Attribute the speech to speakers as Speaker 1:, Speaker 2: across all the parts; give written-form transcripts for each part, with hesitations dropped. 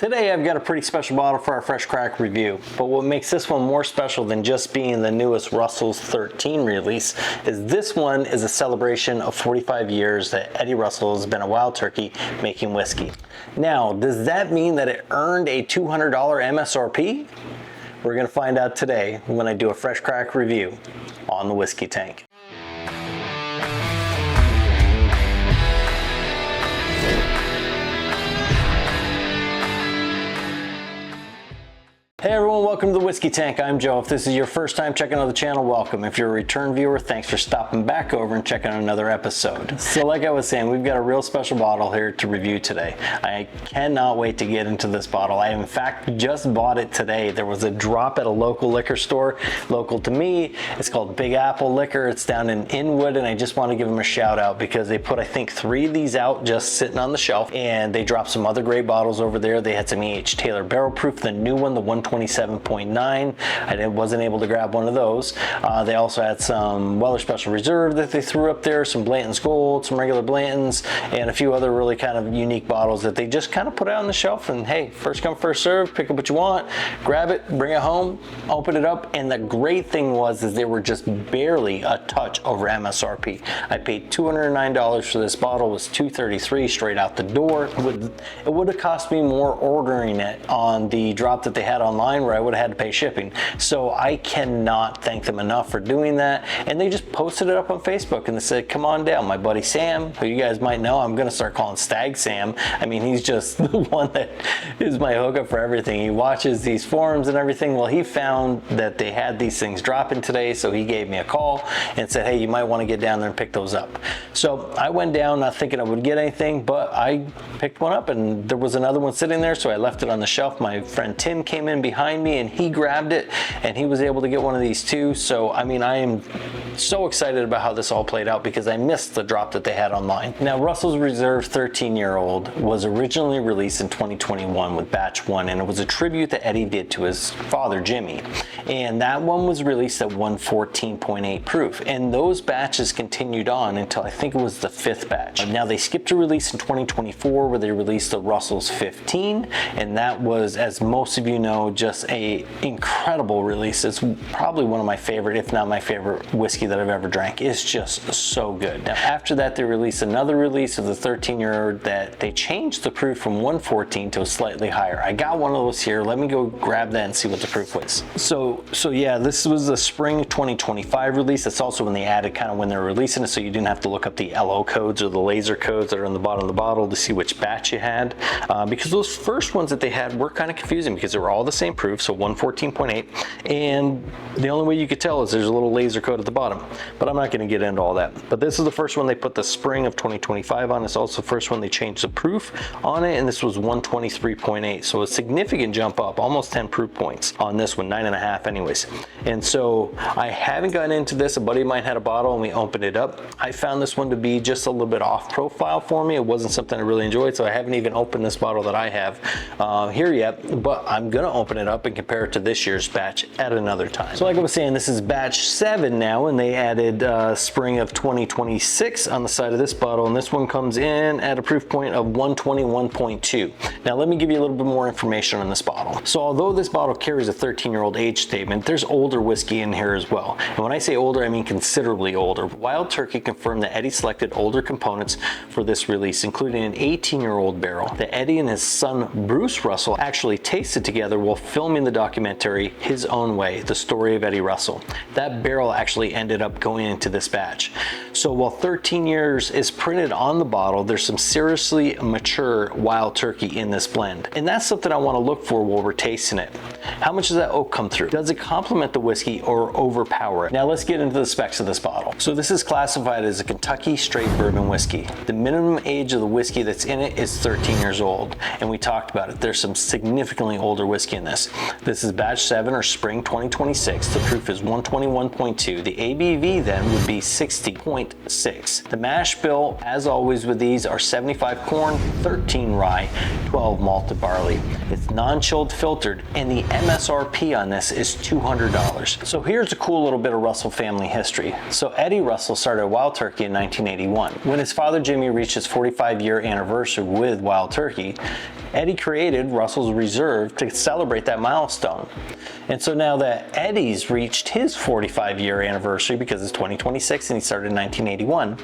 Speaker 1: Today I've got a pretty special bottle for our Fresh Crack review, but what makes this one more special than just being the newest Russell's 13 release is this one is a celebration of 45 years that Eddie Russell has been a wild turkey making whiskey. Now, does that mean that it earned a $200 MSRP? We're going to find out today when I do a Fresh Crack review on the Whiskey Tank. Hey everyone, welcome to the Whiskey Tank. I'm Joe. If this is your first time checking out the channel, welcome. If you're a return viewer, thanks for stopping back over and checking out another episode. So like I was saying, we've got a real special bottle here to review today. I cannot wait to get into this bottle. I in fact just bought it today. There was a drop at a local liquor store, local to me. It's called Big Apple Liquor. It's down in Inwood, and I just want to give them a shout out because they put, I think, 3 of these out just sitting on the shelf, and they dropped some other great bottles over there. They had some E.H. Taylor Barrel Proof, the new one, the 127.9. I wasn't able to grab one of those. They also had some Weller Special Reserve that they threw up there, some Blanton's Gold, some regular Blanton's, and a few other really kind of unique bottles that they just kind of put out on the shelf. And hey, first come, first serve, pick up what you want, grab it, bring it home, open it up. And the great thing was is they were just barely a touch over MSRP. I paid $209 for this bottle. It was $233 straight out the door. It would have cost me more ordering it on the drop that they had online, where I would have had to pay shipping. So I cannot thank them enough for doing that. And they just posted it up on Facebook and they said, come on down. My buddy Sam, who you guys might know, I'm gonna start calling Stag Sam. I mean, he's just the one that is my hookup for everything. He watches these forums and everything. Well, he found that they had these things dropping today, so he gave me a call and said, hey, you might want to get down there and pick those up. So I went down not thinking I would get anything, but I picked one up and there was another one sitting there, so I left it on the shelf. My friend Tim came in behind me and he grabbed it and he was able to get one of these too. So I mean, I am so excited about how this all played out because I missed the drop that they had online. Now, Russell's Reserve 13-year-old was originally released in 2021 with batch 1, and it was a tribute that Eddie did to his father Jimmy, and that one was released at 114.8 proof, and those batches continued on until I think it was the 5th batch. Now they skipped a release in 2024 where they released the Russell's 15, and that was, as most of you know, just a incredible release. It's probably one of my favorite, if not my favorite whiskey that I've ever drank. It's just so good. Now after that, they released another release of the 13-year-old that they changed the proof from 114 to a slightly higher. I got one of those here. Let me go grab that and see what the proof was. So yeah, this was the spring 2025 release. That's also when they added kind of when they're releasing it, so you didn't have to look up the LO codes or the laser codes that are on the bottom of the bottle to see which batch you had, because those first ones that they had were kind of confusing because they were all the same proof, so 114.8, and the only way you could tell is there's a little laser code at the bottom, but I'm not going to get into all that. But this is the first one they put the spring of 2025 on. It's also the first one they changed the proof on it, and this was 123.8, so a significant jump up, almost 10 proof points on this one, 9.5 anyways. And so I haven't gotten into this. A buddy of mine had a bottle and we opened it up. I found this one to be just a little bit off profile for me. It wasn't something I really enjoyed, so I haven't even opened this bottle that I have here yet, but I'm gonna open it up and compare it to this year's batch at another time. So like I was saying, this is batch 7 now, and they added spring of 2026 on the side of this bottle, and this one comes in at a proof point of 121.2. Now let me give you a little bit more information on this bottle. So although this bottle carries a 13-year-old age statement, there's older whiskey in here as well. And when I say older, I mean considerably older. Wild Turkey confirmed that Eddie selected older components for this release, including an 18-year-old barrel that Eddie and his son Bruce Russell actually tasted together while filming the documentary His Own Way, the story of Eddie Russell. That barrel actually ended up going into this batch. So while 13 years is printed on the bottle, there's some seriously mature Wild Turkey in this blend. And that's something I want to look for while we're tasting it. How much does that oak come through? Does it complement the whiskey or overpower it? Now let's get into the specs of this bottle. So this is classified as a Kentucky straight bourbon whiskey. The minimum age of the whiskey that's in it is 13 years old. And we talked about it. There's some significantly older whiskey in this. This is batch 7 or spring 2026. The proof is 121.2. The ABV then would be 60.6. The mash bill, as always with these, are 75 corn, 13 rye, 12 malted barley. It's non-chilled filtered, and the MSRP on this is $200. So here's a cool little bit of Russell family history. So Eddie Russell started Wild Turkey in 1981. When his father Jimmy reached his 45-year anniversary with Wild Turkey, Eddie created Russell's Reserve to celebrate that milestone. And so now that Eddie's reached his 45-year anniversary, because it's 2026 and he started in 1981,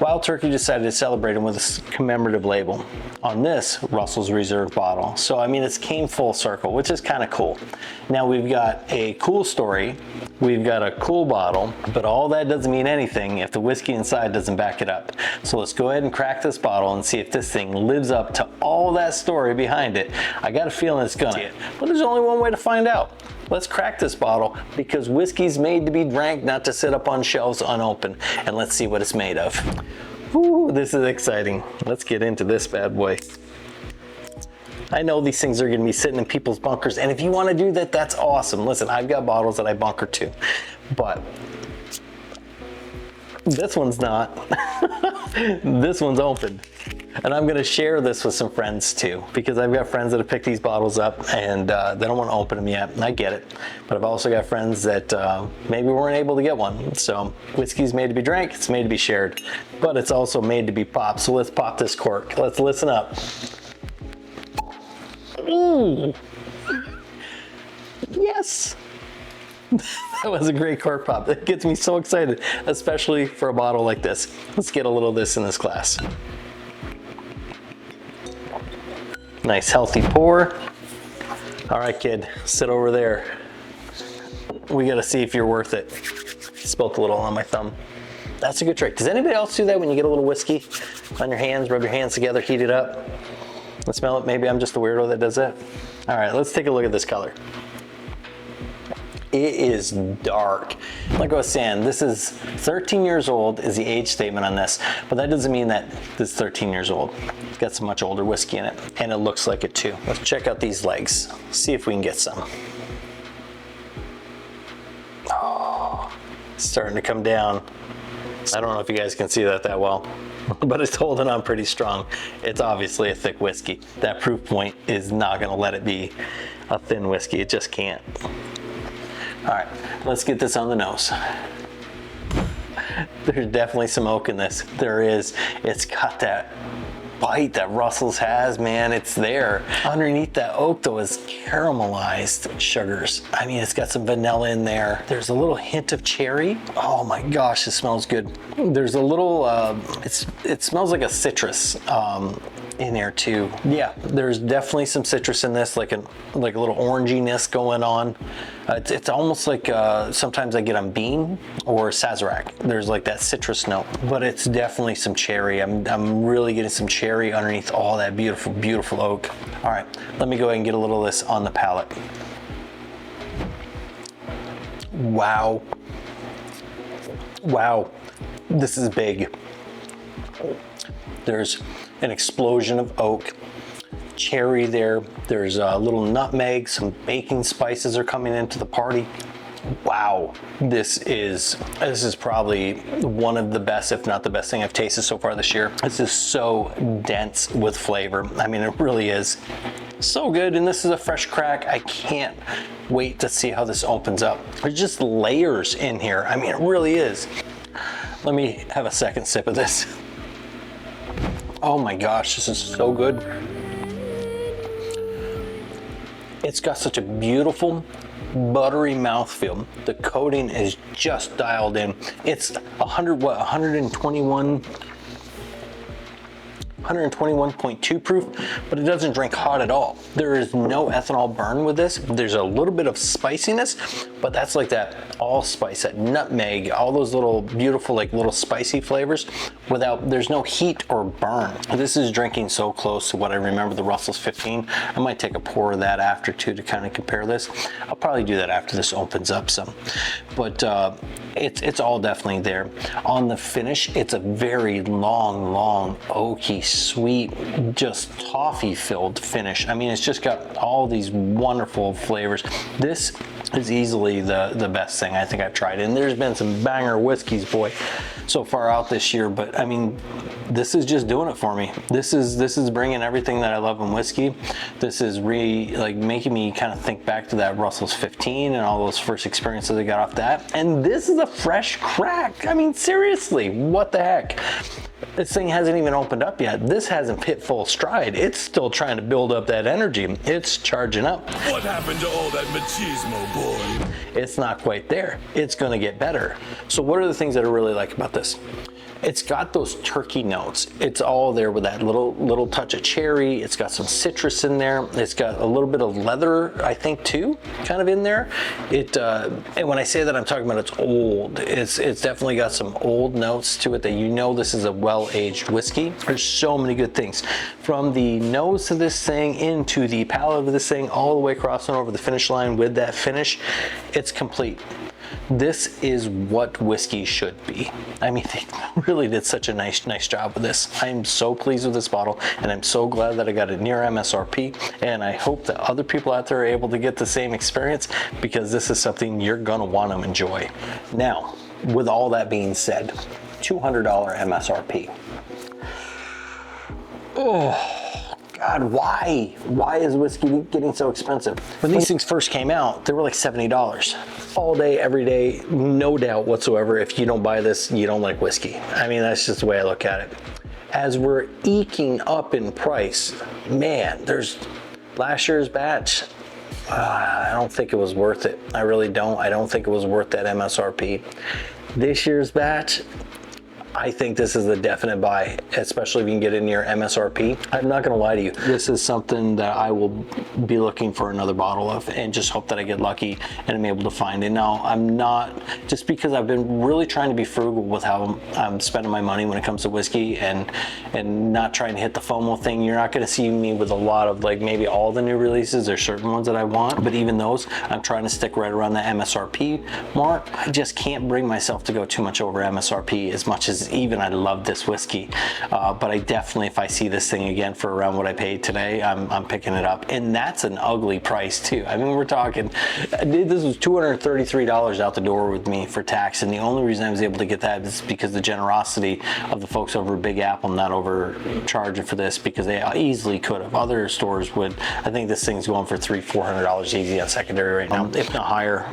Speaker 1: Wild Turkey decided to celebrate him with a commemorative label on this Russell's Reserve bottle. So, I mean, it's came full circle, which is kind of cool. Now we've got a cool story, we've got a cool bottle, but all that doesn't mean anything if the whiskey inside doesn't back it up. So let's go ahead and crack this bottle and see if this thing lives up to all that story behind it. I got a feeling it's gonna, but there's only one way to find out. Let's crack this bottle, because whiskey's made to be drank, not to sit up on shelves unopened. And let's see what it's made of. Ooh, this is exciting. Let's get into this bad boy. I know these things are gonna be sitting in people's bunkers, and if you wanna do that, that's awesome. Listen, I've got bottles that I bunker too, but this one's not. This one's open. And I'm gonna share this with some friends too, because I've got friends that have picked these bottles up and they don't want to open them yet, and I get it. But I've also got friends that maybe weren't able to get one. So whiskey's made to be drank, it's made to be shared, but it's also made to be popped. So let's pop this cork. Let's listen up. Ooh. Yes. That was a great cork pop. It gets me so excited, especially for a bottle like this. Let's get a little of this in this glass. Nice healthy pour. All right, kid, sit over there. We gotta see if you're worth it. Spilled a little on my thumb. That's a good trick. Does anybody else do that when you get a little whiskey on your hands? Rub your hands together, heat it up. Let's smell it. Maybe I'm just the weirdo that does that. All right, let's take a look at this color. It is dark. Like I was saying, this is 13 years old is the age statement on this, but that doesn't mean that this is 13 years old. It's got some much older whiskey in it, and it looks like it too. Let's check out these legs, see if we can get some. Oh, it's starting to come down. I don't know if you guys can see that well, but it's holding on pretty strong. It's obviously a thick whiskey. That proof point is not gonna let it be a thin whiskey. It just can't. All right, let's get this on the nose. There's definitely some oak in this. There is. It's got that bite that Russell's has, man. It's there. Underneath that oak, though, is caramelized sugars. I mean, it's got some vanilla in there. There's a little hint of cherry. Oh my gosh, it smells good. There's a little, it smells like a citrus in there too. Yeah, there's definitely some citrus in this, like a little oranginess going on. It's almost like sometimes I get on bean or sazerac. There's like that citrus note, but it's definitely some cherry. I'm really getting some cherry underneath all that beautiful, beautiful oak. All right, let me go ahead and get a little of this on the palate. Wow. Wow, this is big. There's an explosion of oak, cherry there. There's a little nutmeg, some baking spices are coming into the party. Wow, this is probably one of the best, if not the best thing I've tasted so far this year. This is so dense with flavor. I mean, it really is so good, and this is a fresh crack. I can't wait to see how this opens up. There's just layers in here. I mean, it really is. Let me have a second sip of this. Oh my gosh, this is so good. It's got such a beautiful, buttery mouthfeel. The coating is just dialed in. It's 121.2 proof, but it doesn't drink hot at all. There is no ethanol burn with this. There's a little bit of spiciness, but that's like that allspice, that nutmeg, all those little beautiful, like little spicy flavors there's no heat or burn. This is drinking so close to what I remember the Russell's 15. I might take a pour of that after too to kind of compare this. I'll probably do that after this opens up some, but it's all definitely there. On the finish, it's a very long, oaky, sweet, just toffee filled finish. I mean, it's just got all these wonderful flavors. This is easily the best thing I think I've tried, and there's been some banger whiskeys, boy, so far out this year, but I mean, this is just doing it for me. This is bringing everything that I love in whiskey. This is making me kind of think back to that Russell's 15 and all those first experiences I got off that, and this is a fresh crack. I mean, seriously, what the heck? This thing hasn't even opened up yet. This hasn't hit full stride. It's still trying to build up that energy. It's charging up.
Speaker 2: What happened to all that machismo, boy?
Speaker 1: It's not quite there. It's gonna get better. So what are the things that I really like about this? It's got those turkey notes. It's all there with that little touch of cherry. It's got some citrus in there. It's got a little bit of leather, I think, too, kind of in there. And when I say that, I'm talking about it's old. It's definitely got some old notes to it that you know this is a well-aged whiskey. There's so many good things. From the nose of this thing into the palate of this thing, all the way crossing over the finish line with that finish, it's complete. This is what whiskey should be. I mean, they really did such a nice job with this. I'm so pleased with this bottle, and I'm so glad that I got it near MSRP, and I hope that other people out there are able to get the same experience, because this is something you're gonna want to enjoy. Now, with all that being said, $200 MSRP. Oh. God, why? Why is whiskey getting so expensive? When these things first came out, they were like $70. All day, every day, no doubt whatsoever. If you don't buy this, you don't like whiskey. I mean, that's just the way I look at it. As we're eking up in price, man, there's last year's batch. I don't think it was worth it. I really don't. I don't think it was worth that MSRP. This year's batch, I think this is a definite buy, especially if you can get it near MSRP. I'm not gonna lie to you. This is something that I will be looking for another bottle of, and just hope that I get lucky and I'm able to find it. Now, I'm not, just because I've been really trying to be frugal with how I'm spending my money when it comes to whiskey, and not trying to hit the FOMO thing. You're not gonna see me with a lot of, like, maybe all the new releases. There's certain ones that I want, but even those, I'm trying to stick right around the MSRP mark. I just can't bring myself to go too much over MSRP, as much as even I love this whiskey, but I definitely, if I see this thing again for around what I paid today, I'm picking it up. And that's an ugly price too. I mean, we're talking, this was $233 out the door with me for tax, and the only reason I was able to get that is because the generosity of the folks over at Big Apple not overcharging for this, because they easily could have. Other stores would. I think this thing's going for $300-400 easy on secondary right now, if not higher.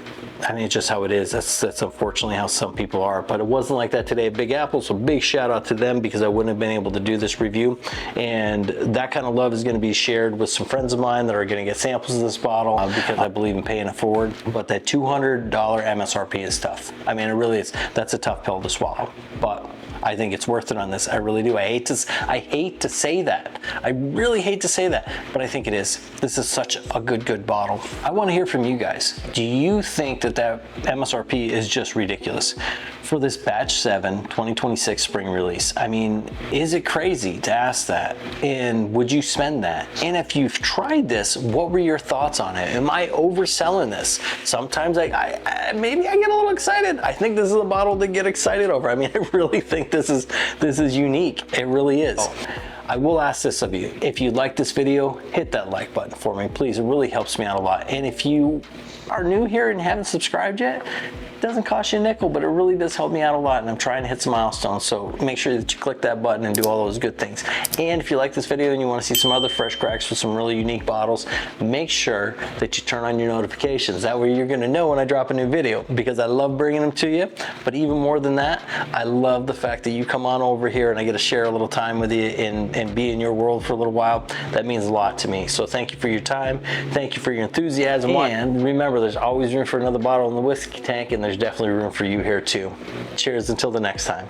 Speaker 1: I mean, it's just how it is. That's unfortunately how some people are, but it wasn't like that today at Big Apple, so big shout out to them, because I wouldn't have been able to do this review. And that kind of love is going to be shared with some friends of mine that are going to get samples of this bottle, because I believe in paying it forward. But that $200 MSRP is tough. I mean, it really is. That's a tough pill to swallow, but I think it's worth it on this. I really do. I hate to say that. I really hate to say that, but I think it is. This is such a good bottle. I want to hear from you guys. Do you think that MSRP is just ridiculous for this batch 7 2026 spring release? I mean, is it crazy to ask that? And would you spend that? And if you've tried this, what were your thoughts on it? Am I overselling this? Sometimes maybe I get a little excited. I think this is a bottle to get excited over. I mean, I really think this is unique. It really is. I will ask this of you. If you like this video, hit that like button for me, please. It really helps me out a lot. And if you are new here and haven't subscribed yet, it doesn't cost you a nickel, but it really does help me out a lot, and I'm trying to hit some milestones, so make sure that you click that button and do all those good things. And if you like this video and you want to see some other fresh cracks with some really unique bottles, make sure that you turn on your notifications. That way you're going to know when I drop a new video, because I love bringing them to you. But even more than that, I love the fact that you come on over here and I get to share a little time with you and be in your world for a little while. That means a lot to me. So thank you for your time. Thank you for your enthusiasm. And remember, there's always room for another bottle in the whiskey tank, and there's definitely room for you here too. Cheers until the next time.